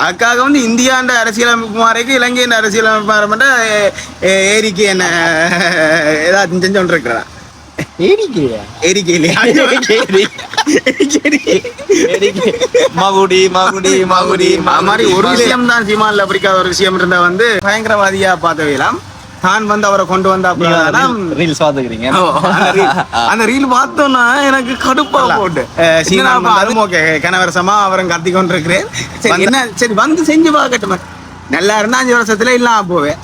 அதுக்காக வந்து இந்தியாண்ட அரசியலமைப்பு மாறைக்கு இலங்கையின் அரசியலமைப்பு மாற ஏரிக்கை என்ன ஏதாச்சும் செஞ்சு கொண்டு இருக்கிறா மகுடி மகுடி மகுடி மாதிரி ஒரு விஷயம் தான் சீமான்ல பிடிக்காத ஒரு விஷயம் இருந்தா வந்து பயங்கரவாதியா பார்த்தவையெல்லாம் தான் வந்து அவரை கொண்டு வந்தா ரீல்ஸ் பாத்துக்கிறீங்க. அந்த ரீல் பார்த்தோம்னா எனக்கு கடுப்பா போட்டு ஓகே கனவரசமா அவரை கத்தி கொண்டு இருக்கிறேன். சரி என்ன சரி வந்து செஞ்சு பார்க்கட்டுமா நல்லா இருந்தா 5 வருஷத்துல இல்லாம போவேன்.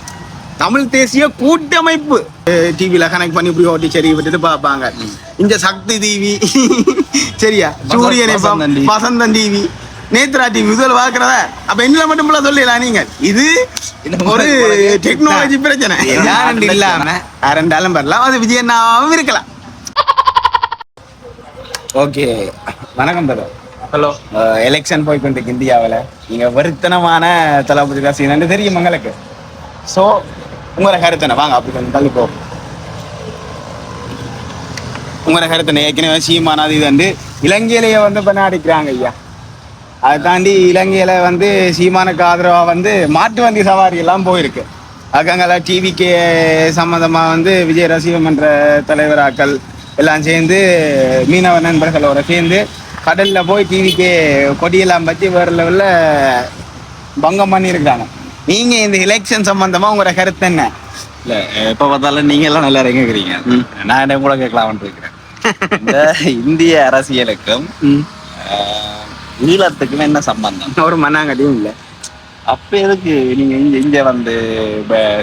தமிழ் தேசிய கூட்டமைப்பு டிவில கனெக்ட் பண்ணி இப்படி ஓட்டி சரி விட்டுட்டு பார்ப்பாங்க. இந்த சக்தி டிவி சரியா சூரியன் வசந்தன் டிவி நேத்ரா டிவி இதுல பாக்குறத அப்ப என்ன மட்டும் சொல்லலாம். நீங்க இது ஒரு டெக்னாலஜி பிரச்சனை இல்லாம ரெண்டாலும் வரலாம். அது விஜயண்ணாவும் இருக்கலாம். ஓகே வணக்கம் பிரதர். ஹலோ. எலெக்ஷன் போய்கொண்டிருக்கு இந்தியாவில். நீங்க வருத்தனமான தளபதி ரசிகன் தெரியும் உங்களுக்கு. ஸோ உங்களோட கருத்தனை வாங்க அப்படி கொஞ்சம் தள்ளி போ. உங்களோட கருத்தனை ஏற்கனவே சீமானாது இது வந்து இலங்கையிலேயே வந்து பண்ணாடிக்கிறாங்க ஐயா. அதை தாண்டி இலங்கையில வந்து சீமானுக்கு ஆதரவா வந்து மாட்டு வண்டி சவாரி எல்லாம் போயிருக்கு. அக்கங்கள டிவிக்கு சம்மந்தமா வந்து விஜய் ரசிகம் என்ற தலைவராக்கள் எல்லாம் சேர்ந்து மீனவ நண்பர்களோட சேர்ந்து கடல்ல போய் டிவிக்கு கொடியெல்லாம் பற்றி வேற லெவல்ல பங்கம் பண்ணியிருக்காங்க. நீங்க இந்த எலெக்ஷன் சம்பந்தமா உங்களோட கருத்து என்ன? இல்ல எப்ப பார்த்தாலும் நீங்க எல்லாம் நல்லா இறங்குறீங்க. நான் என்ன கூட கேட்கலாம்னு இருக்கிறேன். இந்த இந்திய அரசியலுக்கும் ஈழத்துக்கும் என்ன சம்பந்தம்? ஒரு மண்ணாங்கட்டியும் இல்லை. அப்ப எதுக்கு நீங்க இங்க வந்து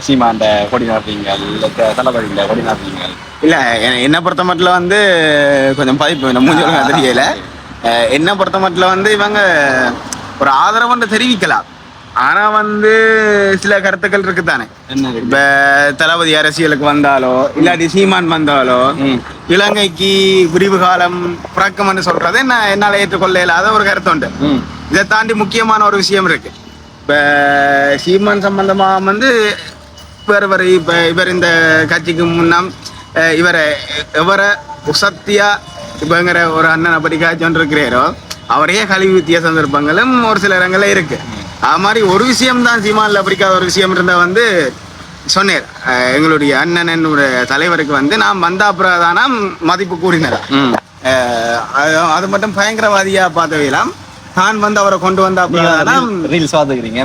சீமாண்ட கொடி நாட்டுறீங்க, தளபதியில கொடி நாட்டுறீங்க? இல்ல என்ன பொறுத்த மட்டும் வந்து கொஞ்சம் பதிப்பு மூஞ்சி தெரியல. என்ன பொறுத்த மட்டும் வந்து இவங்க ஒரு ஆதரவு தெரிவிக்கலாம். ஆனா வந்து சில கருத்துக்கள் இருக்குதானே. இப்ப தளபதி அரசியலுக்கு வந்தாலோ இல்லாட்டி சீமான் வந்தாலோ இலங்கைக்கு விரிவு காலம் புறக்கம்னு சொல்றது என்னால ஏற்றுக்கொள்ள இல்லாத ஒரு கருத்து உண்டு. இதை தாண்டி முக்கியமான ஒரு விஷயம் இருக்கு. இப்ப சீமான் சம்பந்தமா வந்து வேறு இப்ப இவர் இந்த கட்சிக்கு முன்னம் இவரை உசத்தியா இப்பங்கிற ஒரு அண்ணன் அப்படி காய்ச்சி ஒன்று இருக்கிறாரோ அவரையே கழிவு வித்திய சந்தர்ப்பங்களும் ஒரு சில இடங்கள்ல இருக்கு. அது மாதிரி ஒரு விஷயம் தான் சீமான்ல பிடிக்காத ஒரு விஷயம் இருந்தா வந்து சொன்னேன். எங்களுடைய அண்ணன் என்னுடைய தலைவருக்கு வந்து நாம் வந்தா பிரதான மதிப்பு கூறினார். அது மட்டும் பயங்கரவாதியா பார்த்தவையெல்லாம் தான் வந்து அவரை கொண்டு வந்தா பிரதானம் ரீல்ஸ் பாத்துக்கிறீங்க.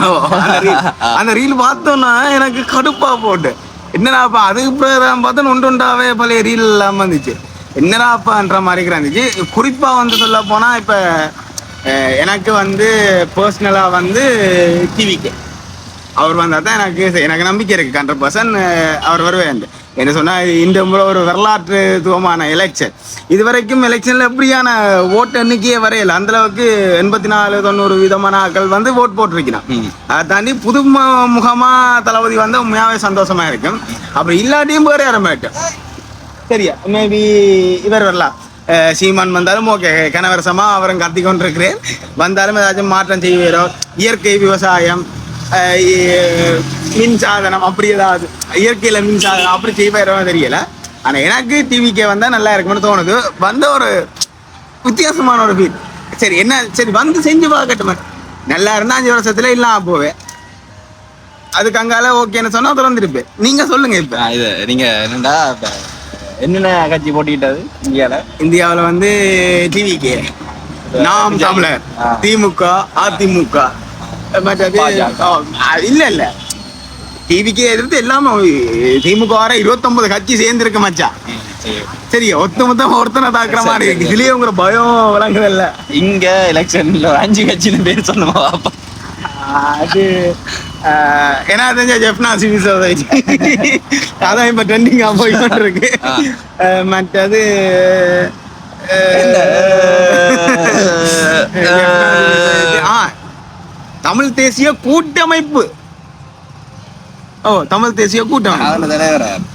அந்த ரீல் பார்த்தோம்னா எனக்கு கடுப்பா போட்டு என்னடாப்பா அதுக்கு பிரதானம் பார்த்தோன்னு ஒன்றுண்டாவே பழைய ரீல் எல்லாம் வந்துச்சு. என்னடாப்பான்ற மாதிரி இருந்துச்சு. குறிப்பா வந்து சொல்ல போனா இப்ப எனக்கு வந்து பர்சனலா வந்து டிவிக்கு அவர் வந்தா தான் எனக்கு நம்பிக்கை இருக்கு. 100% அவர் வருவேன் என்ன சொன்னா. இந்த முறை ஒரு வரலாற்றுத்துவமான எலெக்ஷன். இது வரைக்கும் எலெக்ஷன்ல எப்படியான ஓட்டு எண்ணிக்கையே வரையல. அந்த அளவுக்கு 84-90% ஆட்கள் வந்து ஓட் போட்டிருக்கிறான். அதை தாண்டி புது முகமா தளபதி வந்து உண்மையாவே சந்தோஷமா இருக்கும். அப்படி இல்லாட்டியும் வேற யாரும் மாட்டோம் சரியா. மேபி இவர் வரலாம். சீமான் வந்தாலும் ஓகே கனவரசமா அவரை கத்தி கொண்டிருக்கிறேன். வந்தாலும் ஏதாச்சும் மாற்றம் செய்வாரோ இயற்கை விவசாயம் மின்சாதனம் அப்படி ஏதாவது இயற்கையில மின்சாதனம் அப்படி செய்வாரோ தெரியல. ஆனா எனக்கு டிவிக்கே வந்தா நல்லா இருக்கும்னு தோணுது. வந்த ஒரு வித்தியாசமான ஒரு ஃபீல். சரி என்ன சரி வந்து செஞ்சு பார்க்கட்டுமா நல்லா இருந்தா 5 வருஷத்துல இல்லாம போவேன். அதுக்கு அங்கால ஓகேன்னு சொன்னா திறந்துருப்பேன். நீங்க சொல்லுங்க. இப்ப இது நீங்க என்னடா என்னென்ன கட்சி போட்டிக்கிட்டது இந்தியாவில் வந்து டிவிக்கு நாம் தமிழர், திமுக, அதிமுக, மற்றது இல்ல டிவிக்கு எதிர்த்து எல்லாமே திமுக வர 29 கட்சி சேர்ந்துருக்கு மச்சான். சரி மொத்தம் ஒருத்தனை தாக்குற மாதிரி இருக்கு. இதுலயே உங்க பயம் விளங்குதில்ல. இங்க எலெக்ஷன்ல 5 கட்சின்னு பேர் சொல்லுமா? அது ஏன்னா தெரிஞ்ச ஜெஃப்னாசி அதான் இப்ப ட்ரெண்டிங்கா போய்கிட்டு இருக்கு. மற்றது தமிழ் தேசிய கூட்டமைப்பு. தமிழ் தேசிய கூட்டமைப்பு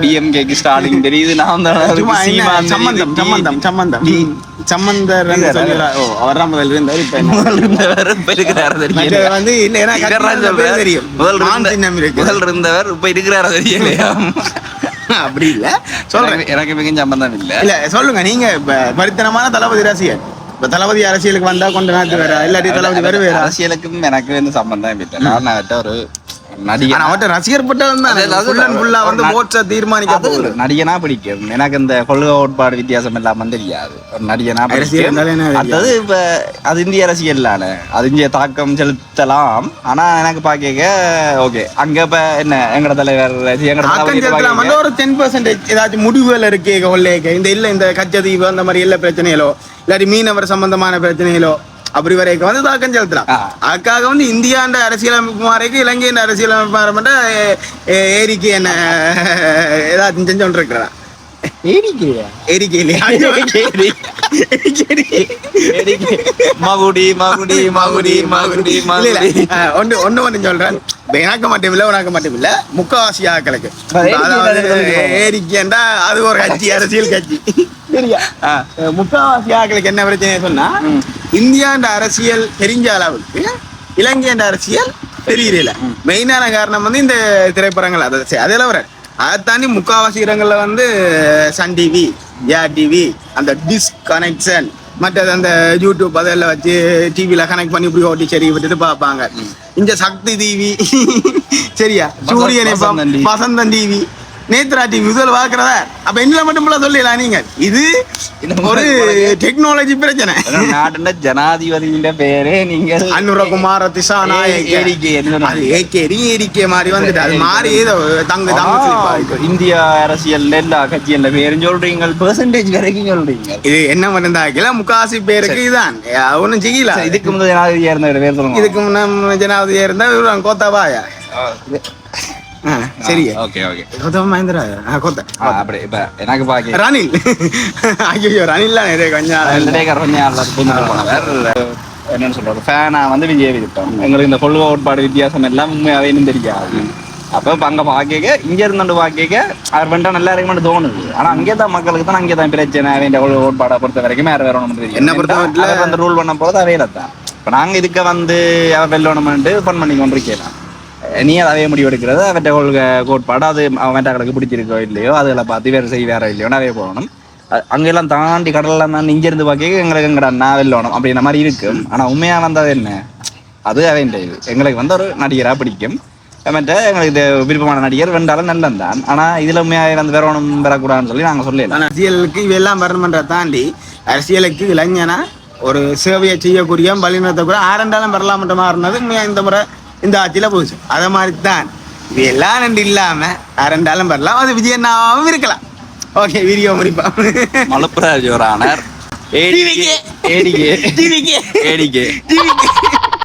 டிஎம்கேக்கு ஸ்டாலின் தெரியுது. சம்பந்தர் அவர் முதல் இருந்தவர். இப்ப இருக்கிறாரா தெரியலையா? அப்படி இல்ல சொல்றேன். எனக்கு மிகவும் சம்பந்தம் இல்ல. இல்ல சொல்லுங்க, நீங்க பரித்தனமான தளபதி ரசிகர். இப்ப தளபதி அரசியலுக்கு வந்தா கொஞ்ச நாட்டு வேற, இல்லாட்டி தளபதி வேற வேற. அரசியலுக்கும் எனக்கு வந்து சம்பந்தம் இல்லை. நான் அவட்ட ஒரு நடிகன், அவட்ட ரசிகர் பட்டவன் தான் ஃபுல்லா வந்து ஓட்ஸ தீர்மானிக்க போகுது. நடிகனா பிடிக்கும் எனக்கு. இந்த கொள்கை கோட்பாடு வித்தியாசம் இல்லாம தெரியாது. ஒரு நடிகனா பிடிக்கும். அதாவது இப்ப அது இந்திய அரசியல்லான அது இந்திய தாக்கம் செலுத்தலாம். ஆனா எனக்கு பாக்க ஓகே, அங்க இப்ப என்ன எங்கட தலைவர் ஒரு 10% ஏதாச்சும் முடிவுகள் இருக்கு கொள்ளைக்கு. இந்த இல்ல இந்த கச்சதீவு அந்த மாதிரி எல்லா பிரச்சனைகளோ இல்லாட்டி மீனவர் சம்பந்தமான பிரச்சனைகளோ அப்படி வரைக்கும் வந்து தாக்கம் செலுத்தலாம். அதுக்காக வந்து இந்தியாண்ட அரசியலமைப்பு மாறைக்கு இலங்கையின் அரசியலமைப்பு மாற ஏரிக்கை என்ன ஏதாச்சும் செஞ்சு கொண்டு இருக்கிறா. ஒண்ணு சொல்றேன். எனக்கு மட்டும் இல்ல, உனக்கு மட்டும் இல்ல, முக்காவாசி ஆக்களுக்கு ஏரிக்கைண்டா அது ஒரு கட்சி, அரசியல் கட்சி. சரியா? முக்காவாசி ஆக்களுக்கு என்ன பிரச்சனை சொன்னா, இந்தியாண்ட அரசியல் தெரிஞ்ச அளவுக்கு இலங்கைண்ட அரசியல் தெரியல. மெயினான காரணம் வந்து இந்த திரைப்படங்கள். அதெல்லாம் வர அதை தாண்டி முக்காவாசி இடங்கள்ல வந்து சன் டிவி, ஏர் டிவி, அந்த டிஸ்க் கனெக்ஷன், மற்றது அந்த யூடியூப் அதெல்லாம் வச்சு டிவில கனெக்ட் பண்ணி இப்படி ஓட்டி சரி விட்டுட்டு பார்ப்பாங்க. இந்த சக்தி டிவி, சரியா, சூரியனை வசந்தன் டிவி, நேத்ரா டிவி முதல் பார்க்கிறதா. அப்ப என்ன மட்டும் சொல்லலாம் நீங்க, இது ஒரு டெக்னாலஜி பிரச்சனை. நாட்டுல ஜனாதிபதியின் பேரே நீங்க அனுரகுமார திசாநாயகே மாதிரி வந்துட்டு அது மாறி இந்திய அரசியல் எல்லா கட்சியல்ல பேரும் சொல்றீங்க, பெர்சன்டேஜ் வரைக்கும் சொல்றீங்க. இது என்ன பண்ணாக்கல முக்காசி பேருக்கு இதுதான் ஒன்னும் செய்யல. இதுக்கு முன்னாடி ஜனாதிபதியா இருந்த பேர் சொல்லுங்க. இதுக்கு முன்ன ஜனாதிபதியா இருந்தா கோத்தாபாயா. சரி, ஓகே ஓகே. கௌதம் மஹிந்திரா கோத்தா அப்படி இப்ப எனக்கு பாக்கி ரணில். ஐயோ ரணில்லாம் என்னன்னு சொல்றது, ஃபேனா வந்து விஜய் விட்டோம். எங்களுக்கு இந்த கொள்கை கோட்பாடு வித்தியாசம் எல்லாம் உண்மையாவே தெரியாது. அப்ப அங்க பாக்க இங்க இருந்து பாக்க அவர் பண்ணிட்டா நல்லா இருக்குன்னு தோணுது. ஆனா அங்கேதான் மக்களுக்கு தான் அங்கேதான் பிரச்சனை. வேண்டிய கொள்கை கோட்பாடை பொறுத்த வரைக்கும் வேற வேற ஒண்ணு தெரியும். என்ன பொறுத்த வந்து ரூல் பண்ண போறது அவையில தான். இப்ப நாங்க இதுக்கு வந்து வெள்ளோணுமெண்டு ஃபன் பண்ணி கொண்டிருக்கலாம். நீ அதையே முடிவு எடுக்கிறது அவற்றை கொள்கை கோட்பாடு அது அவன்களுக்கு பிடிச்சிருக்கோ இல்லையோ அதில் பார்த்து வேறு செய்ய வேற இல்லையோ நிறைய போகணும். அங்கெல்லாம் தாண்டி கடல்லாம் தான் இங்கேருந்து பார்க்க எங்களுக்கு எங்கடா நான் வெல்லணும் அப்படின்ற மாதிரி இருக்கும். ஆனால் உண்மையாக வந்தது என்ன, அது அவன் இது எங்களுக்கு வந்து ஒரு நடிகராக பிடிக்கும். அவன்கிட்ட எங்களுக்கு இது விருப்பமான நடிகர் வென்றாலும் நல்லந்தான். ஆனால் இதில் உண்மையாக வந்து வரணும் பெறக்கூடாதுன்னு சொல்லி நாங்கள் சொல்லலாம். அரசியலுக்கு இவெல்லாம் வரணுன்றதை தாண்டி அரசியலுக்கு இளைஞனா ஒரு சேவையை செய்யக்கூடிய வழிநடத்த கூட ஆரண்டாலும் வரலாம்ன்ற மாறினது உண்மையாக இந்த முறை இந்த ஆட்சியில போச்சு. அத மாதிரி தான் இது எல்லாம் ரெண்டு இல்லாம ரெண்டாலும் வரலாம். அது விஜயண்ணாவும் இருக்கலாம். ஓகே, வீடியோ முடிப்பா. மலப்புற ஜோரானர் ஏடிகே